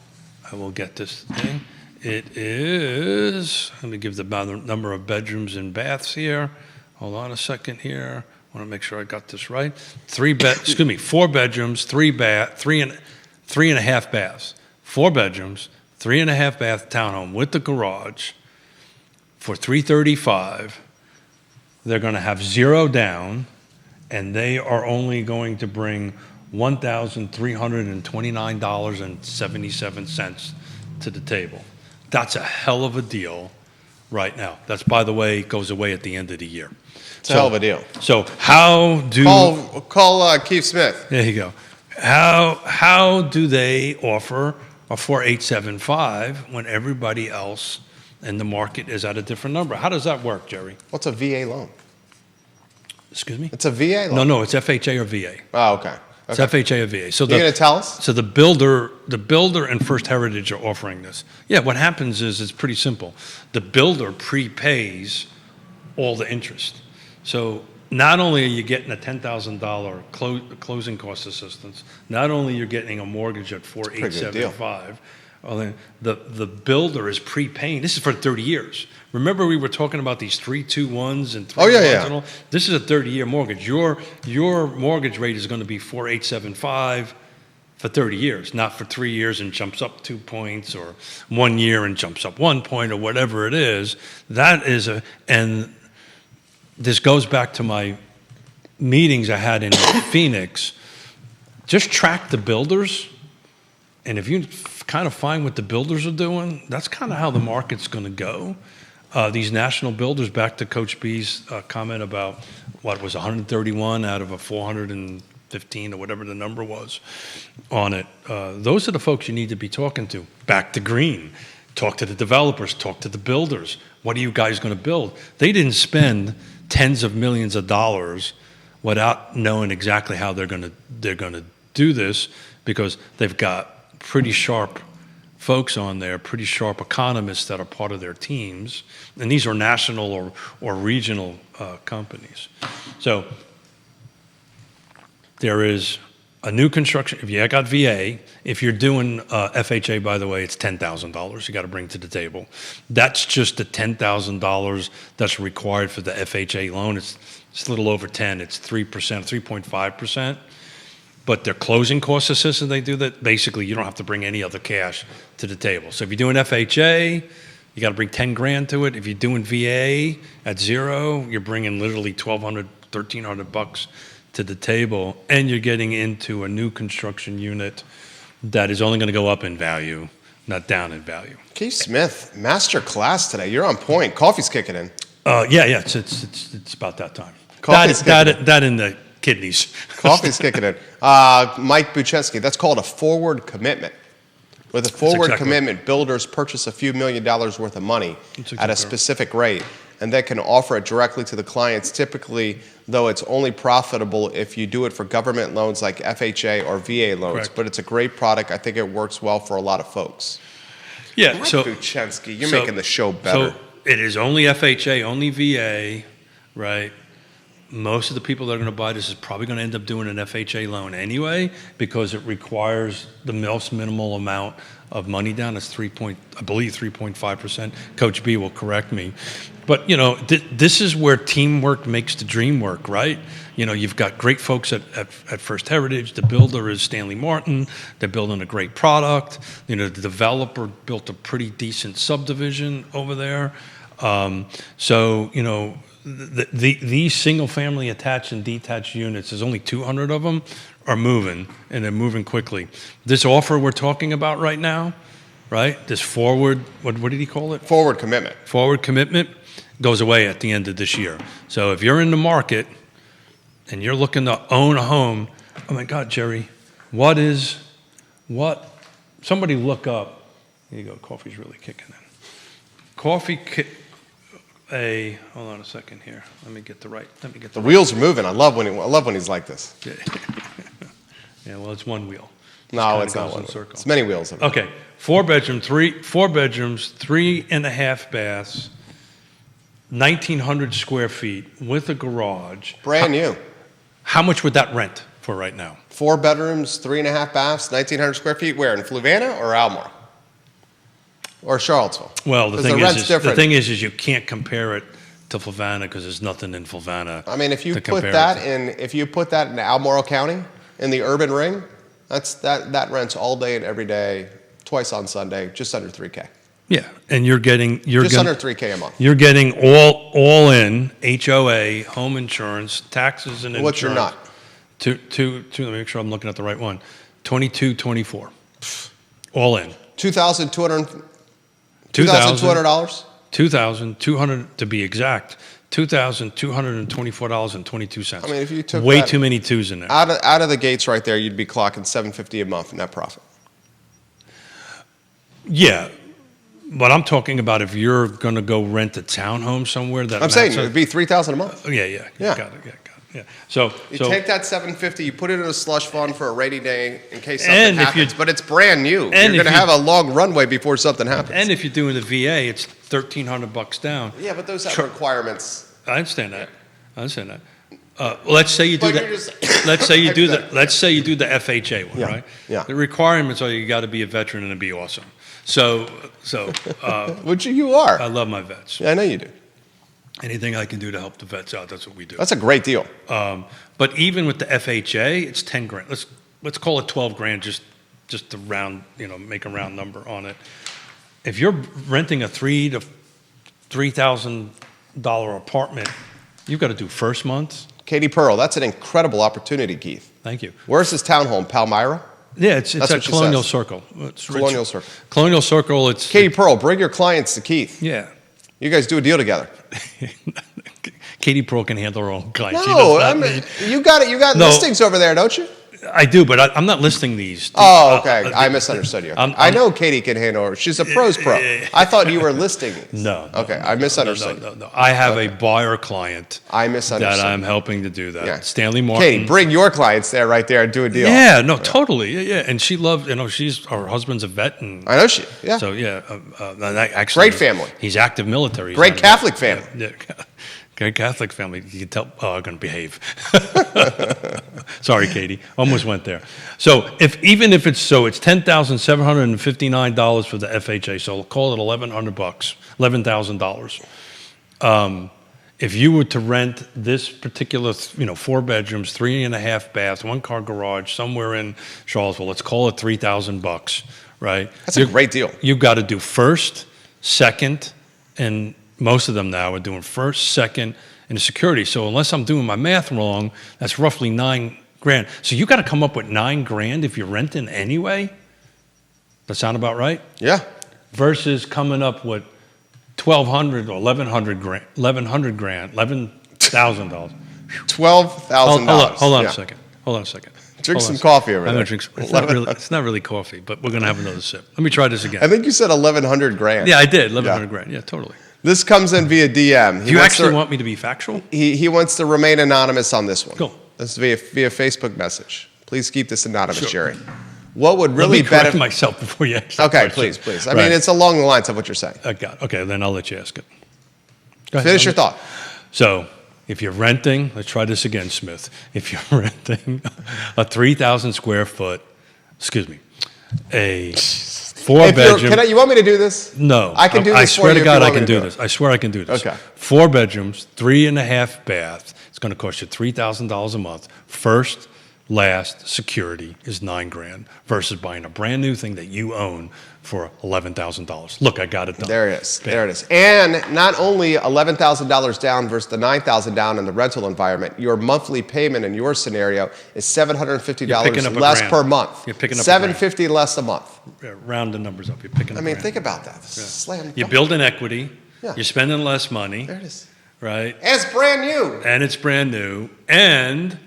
get this thing. It is, let me give the number of bedrooms and baths here. Hold on a second here. I want to make sure I got this right. 4 bedrooms, 3 and a half baths. 4 bedrooms, 3.5 bath townhome with the garage for $335,000. They're going to have 0 down, and they are only going to bring $1,329.77 to the table. That's a hell of a deal right now. That's, by the way, goes away at the end of the year. It's a hell of a deal. So how do call Keith Smith? There you go. How do they offer a 4.875 when everybody else in the market is at a different number? How does that work, Jerry? What's a VA loan? Excuse me? It's a VA loan? No, it's FHA or VA. Oh, okay. It's FHA or VA. So You're going to tell us? So the builder and First Heritage are offering this. Yeah, what happens is it's pretty simple. The builder prepays all the interest. So not only are you getting a $10,000 closing cost assistance, not only you're getting a mortgage at 4.875, well, then the builder is prepaying. This is for 30 years. Remember we were talking about these 3-2-1s and 3 and all? This is a 30-year mortgage. Your mortgage rate is going to be 4.875 for 30 years, not for 3 years and jumps up 2 points, or 1 year and jumps up 1 point, or whatever it is. And this goes back to my meetings I had in Phoenix. Just track the builders, and if you kind of find what the builders are doing, that's kind of how the market's going to go. These national builders, back to Coach B's comment about what was 131 out of a 415 or whatever the number was on it. Those are the folks you need to be talking to. Back to green. Talk to the developers. Talk to the builders. What are you guys going to build? They didn't spend tens of millions of dollars without knowing exactly how they're going to do this, because they've got pretty sharp folks on there, pretty sharp economists that are part of their teams, and these are national or regional companies. So there is A new construction, if you got VA, if you're doing FHA, by the way, it's $10,000 you got to bring to the table. That's just the $10,000 that's required for the FHA loan. It's a little over 10. It's 3%, 3.5%. But their closing cost assistance, they do that. Basically, you don't have to bring any other cash to the table. So if you're doing FHA, you got to bring 10 grand to it. If you're doing VA at zero, you're bringing literally $1,200, $1,300 to the table, and you're getting into a new construction unit that is only going to go up in value, not down in value. Keith Smith, master class today. You're on point. Coffee's kicking in. Yeah, it's about that time. Coffee's kicking in. That in the kidneys. Coffee's kicking in. Mike Buchensky, that's called a forward commitment. With a forward commitment, builders purchase a few $1 million worth of money at a specific rate, and they can offer it directly to the clients, typically, though it's only profitable if you do it for government loans like FHA or VA loans. Correct. But it's a great product. I think it works well for a lot of folks. Yeah, Mike so Buchensky, you're making the show better. So it is only FHA, only VA, right? Most of the people that are going to buy this is probably going to end up doing an FHA loan anyway, because it requires the most minimal amount of money down. It's 3.5%. Coach B will correct me. But, this is where teamwork makes the dream work, right? You've got great folks at First Heritage. The builder is Stanley Martin. They're building a great product. The developer built a pretty decent subdivision over there. These single-family attached and detached units, there's only 200 of them, are moving, and they're moving quickly. This offer we're talking about right now, right? This forward, what did he call it? Forward commitment. Forward commitment goes away at the end of this year. So if you're in the market and you're looking to own a home, oh my God, Jerry, somebody look up, here you go, coffee's really kicking in. Hold on a second here. Let me get the wheels are moving. I love when he's like this. Yeah, well, it's one wheel. No, it's not one wheel. It's many wheels. Okay, four bedrooms, 3.5 baths, 1,900 square feet with a garage. Brand new. How much would that rent for right now? 4 bedrooms, 3.5 baths, 1,900 square feet. Where, in Fluvanna or Almore? Or Charlottesville? Well, the thing is you can't compare it to Fluvanna because there's nothing in Fluvanna. I mean, if you put that in Albemarle County, in the urban ring, that rents all day and every day, twice on Sunday, just under $3K. Yeah, and you're under $3K a month. You're getting all in HOA, home insurance, taxes, and insurance. What you're not? Let me make sure I'm looking at the right one. 2224, all in. $2,200. $2,200 to be exact. $2,224.22. I mean, if you took way too many twos in there. Out of the gates right there, you'd be clocking $750 a month net profit. Yeah, but I'm talking about if you're going to go rent a townhome somewhere. I'm saying it would be $3,000 a month. Yeah. Got it. Yeah. So you take that $750, you put it in a slush fund for a rainy day in case something happens. But it's brand new. You're going to have a long runway before something happens. And if you're doing the VA, it's $1,300 down. Yeah, but those have requirements. I understand that. Let's say you do the FHA one, right? Yeah. The requirements are you got to be a veteran and be awesome. Which you are. I love my vets. Yeah, I know you do. Anything I can do to help the vets out, that's what we do. That's a great deal. But even with the FHA, it's 10 grand. Let's call it 12 grand just to round, make a round number on it. If you're renting a $3,000 to $3,000 apartment, you've got to do first month. Katie Pearl, that's an incredible opportunity, Keith. Thank you. Where's this townhome, Palmyra? Yeah, it's at Colonial Circle. Colonial Circle. Colonial Circle. It's Katie Pearl, bring your clients to Keith. Yeah. You guys do a deal together. Katie Pearl can handle her own clients. No, you got listings over there, don't you? I do, but I'm not listing these. Oh, okay. I misunderstood you. I know Katie can handle her. She's a pro's pro. I thought you were listing these. No. Okay, I misunderstood. No. I have a buyer client. I misunderstood. That I'm helping to do that. Yeah. Stanley Martin. Katie, bring your clients there right there and do a deal. Yeah, no, totally. Yeah. And she loves, her husband's a vet. And I know she, yeah. So, actually. Great family. He's active military. Great Catholic family. Yeah. Okay, Catholic family, you can tell, I'm going to behave. Sorry, Katie, almost went there. So it's $10,759 for the FHA, so call it $1,100, $11,000. If you were to rent this particular, 4 bedrooms, 3.5 baths, 1-car garage, somewhere in Charlottesville, let's call it $3,000, right? That's a great deal. You've got to do first, second, and most of them now are doing first, second, and security. So unless I'm doing my math wrong, that's roughly $9,000. So you got to come up with $9,000 if you're renting anyway. That sound about right? Yeah. Versus coming up with $1,200 or $1,100 grand, $11,000. $12,000. Hold on a second. Drink some coffee over I'm there. gonna drink. It's not really coffee, but we're gonna have another sip. Let me try this again. I think you said 1,100 grand. Yeah, I did. 1,100 grand. Yeah, totally. This comes in via DM. Do you actually want me to be factual? He wants to remain anonymous on this one. Cool. This is via Facebook message. Please keep this anonymous, Sure. Jerry. What would really Let me correct benefit myself before you ask. the Okay, question. please. I mean, it's along the lines of what you're saying. I got it. Okay, then I'll let you ask it. Go ahead. Finish your thought. So, if you're renting, let's try this again, Smith. If you're renting a 3,000 square foot, a 4-bedroom. You want me to do this? No, I can do this I for swear you to if God, you I want me can to do do this. it. I swear I can do this. Okay. 4 bedrooms, 3.5 baths. It's going to cost you $3,000 a month. First, last, security is $9,000 versus buying a brand new thing that you own for $11,000. Look, I got it done. There it is. Bam. There it is. And not only $11,000 down versus the $9,000 down in the rental environment, your monthly payment in your scenario is $750 less per month. You're picking up $750 less a month. Yeah, round the numbers up. You're picking up. I mean, grand. think about that. This is slam. You build an equity. Yeah. You're spending less money. There it is. Right. And it's brand new. And it's brand new. And,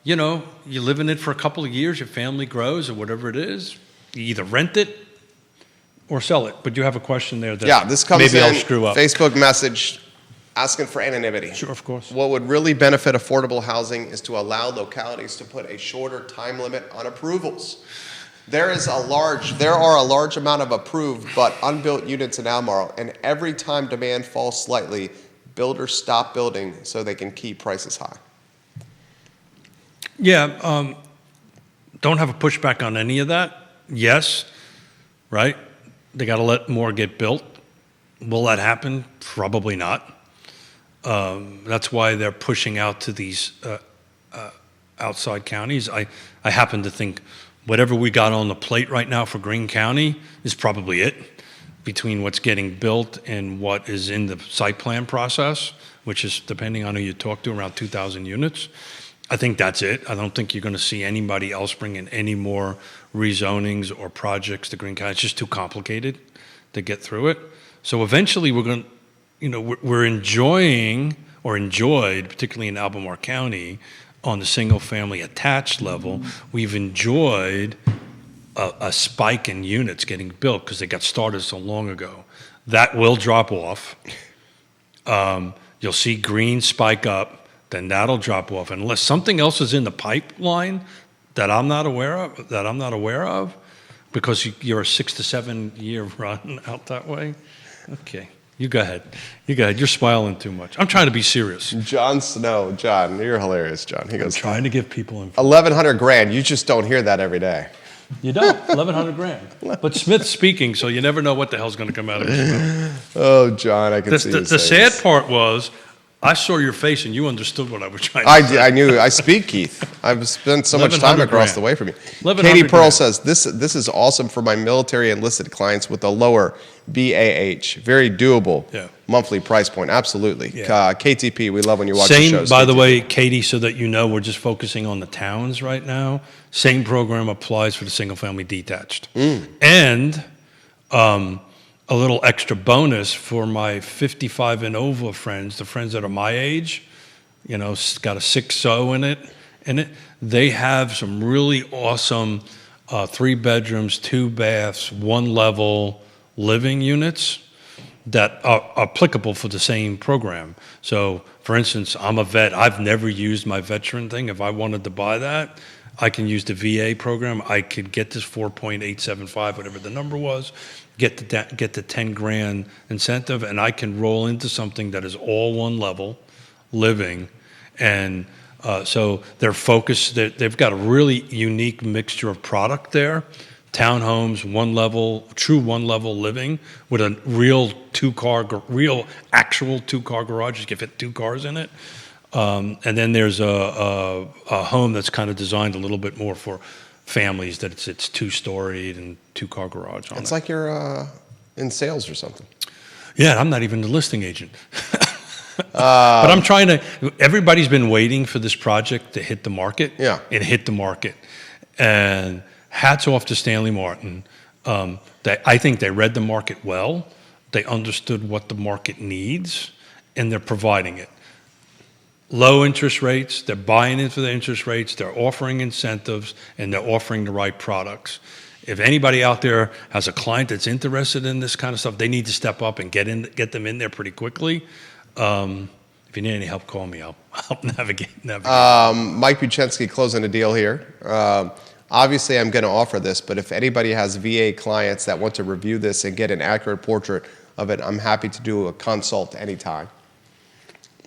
you're living it for a couple of years. Your family grows or whatever it is. You either rent it or sell it. But you have a question there that This comes maybe in I'll screw up. Facebook message asking for anonymity. Sure, of course. What would really benefit affordable housing is to allow localities to put a shorter time limit on approvals. There are a large amount of approved but unbuilt units in Albemarle, and every time demand falls slightly, builders stop building so they can keep prices high. Yeah, don't have a pushback on any of that. Yes, right? They got to let more get built. Will that happen? Probably not. That's why they're pushing out to these outside counties. I happen to think whatever we got on the plate right now for Greene County is probably it, between what's getting built and what is in the site plan process, which is, depending on who you talk to, around 2,000 units. I think that's it. I don't think you're going to see anybody else bring in any more rezonings or projects to Greene County. It's just too complicated to get through it. So eventually we're enjoyed, particularly in Albemarle County, on the single-family attached level, we've enjoyed a spike in units getting built because they got started so long ago. That will drop off. You'll see green spike up, then that'll drop off. Unless something else is in the pipeline that I'm not aware of, because you're a 6 to 7 year run out that way. Okay. You go ahead. You're smiling too much. I'm trying to be serious. John Snow. John, you're hilarious, John. He goes, Trying to give people information. 1,100 grand. You just don't hear that every day. You don't. 1,100 grand. But Smith's speaking, so you never know what the hell's going to come out of his mouth. Oh, John, I can see The sad part was, I saw your face and you understood what I was trying to say. I knew. I speak, Keith. I've spent so much time 1,100 across grand. the way from you. 1,100 Katie Pearl grand. says, this is awesome for my military enlisted clients with a lower BAH. Very doable monthly price point. Absolutely. Yeah. KTP, we love when you watch the Same, shows. by the KTP. way, Katie, so that you know, we're just focusing on the towns right now. Same program applies for the single-family detached. And a little extra bonus for my 55 and over friends, the friends that are my age, got a 6.0 in it. They have some really awesome 3 bedrooms, 2 baths, 1 level living units that are applicable for the same program. So, for instance, I'm a vet. I've never used my veteran thing. If I wanted to buy that, I can use the VA program. I could get this 4.875, whatever the number was, get the 10 grand incentive, and I can roll into something that is all one level, living, and so they're focused. They've got a really unique mixture of product there. Townhomes, true one level living with a real actual two-car garage. You can fit 2 cars in it. And then there's a home that's kind of designed a little bit more for families, that it's 2-storied and 2-car garage on it. It's like you're in sales or something. Yeah, I'm not even the listing agent. But I'm trying to, everybody's been waiting for this project to hit the market. Yeah. It hit the market. And hats off to Stanley Martin. I think they read the market well. They understood what the market needs, and they're providing it. Low interest rates, they're buying into the interest rates, they're offering incentives, and they're offering the right products. If anybody out there has a client that's interested in this kind of stuff, they need to step up and get them in there pretty quickly. If you need any help, call me. I'll help navigate. Mike Buchensky closing a deal here. Obviously, I'm going to offer this, but if anybody has VA clients that want to review this and get an accurate portrait of it, I'm happy to do a consult anytime.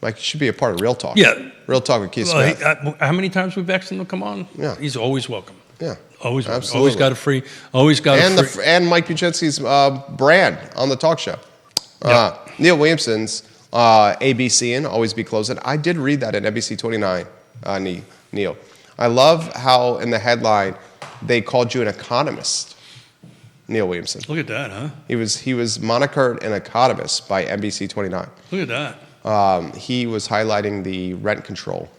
Mike, you should be a part of Real Talk. Yeah. Real Talk with Keith Smith. How many times we've asked him to come on? Yeah. He's always welcome. Yeah. Always welcome. Absolutely. Always got a free. Always got a free. And Mike Buchensky's brand on the talk show. Yeah. Neil Williamson's ABC and Always Be Closing. I did read that at NBC 29, Neil. I love how in the headline they called you an economist, Neil Williamson. Look at that, huh? He was monikered an economist by NBC 29. Look at that. He was highlighting the rent control.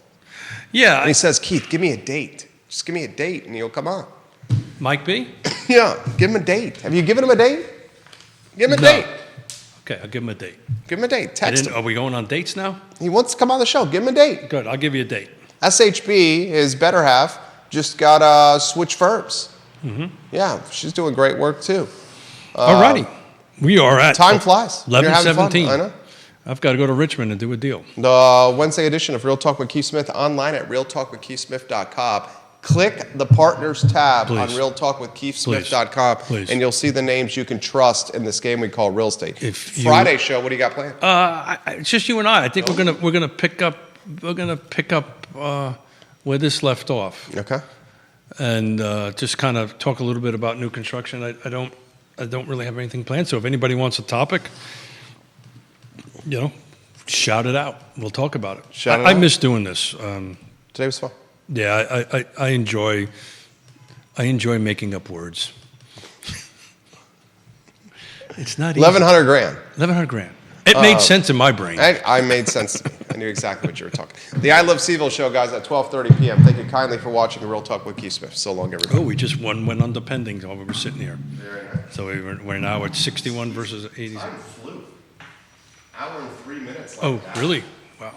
Yeah. And he says, Keith, give me a date. Just give me a date and he'll come on. Mike B? Yeah, give him a date. Have you given him a date? Give him a No. date. Okay, I'll give him a date. Give him a date. Text him. Are we going on dates now? He wants to come on the show. Give him a date. Good, I'll give you a date. SHB, his better half, just got switch firms. Mm-hmm. Yeah, she's doing great work too. Alrighty. We are at Time flies. You're having fun. 11:17. I know. I've got to go to Richmond and do a deal. The Wednesday edition of Real Talk with Keith Smith online at realtalkwithkeithsmith.com. Click the partners tab on realtalkwithkeithsmith.com, Please. and you'll see the names you can trust in this game we call real estate. If you- Friday show, what do you got planned? It's just you and I. I think we're gonna pick up where this left off, Okay. and just kind of talk a little bit about new construction. I don't really have anything planned. So if anybody wants a topic, shout it out. We'll talk about it. Shout it I out. miss doing this. Today was fun. Yeah, I enjoy making up words. It's not easy. 1,100 grand. 1,100 grand. It made sense in my brain. I made sense. I knew exactly what you were talking. The I Love CVille show, guys, at 12:30 p.m. Thank you kindly for watching Real Talk with Keith Smith. So long, everybody. Oh, we just went under pending while we were sitting here. Very nice. So we're now at 61 versus 80. Time flew. Hour and 3 minutes. Like Oh, that. really? Wow.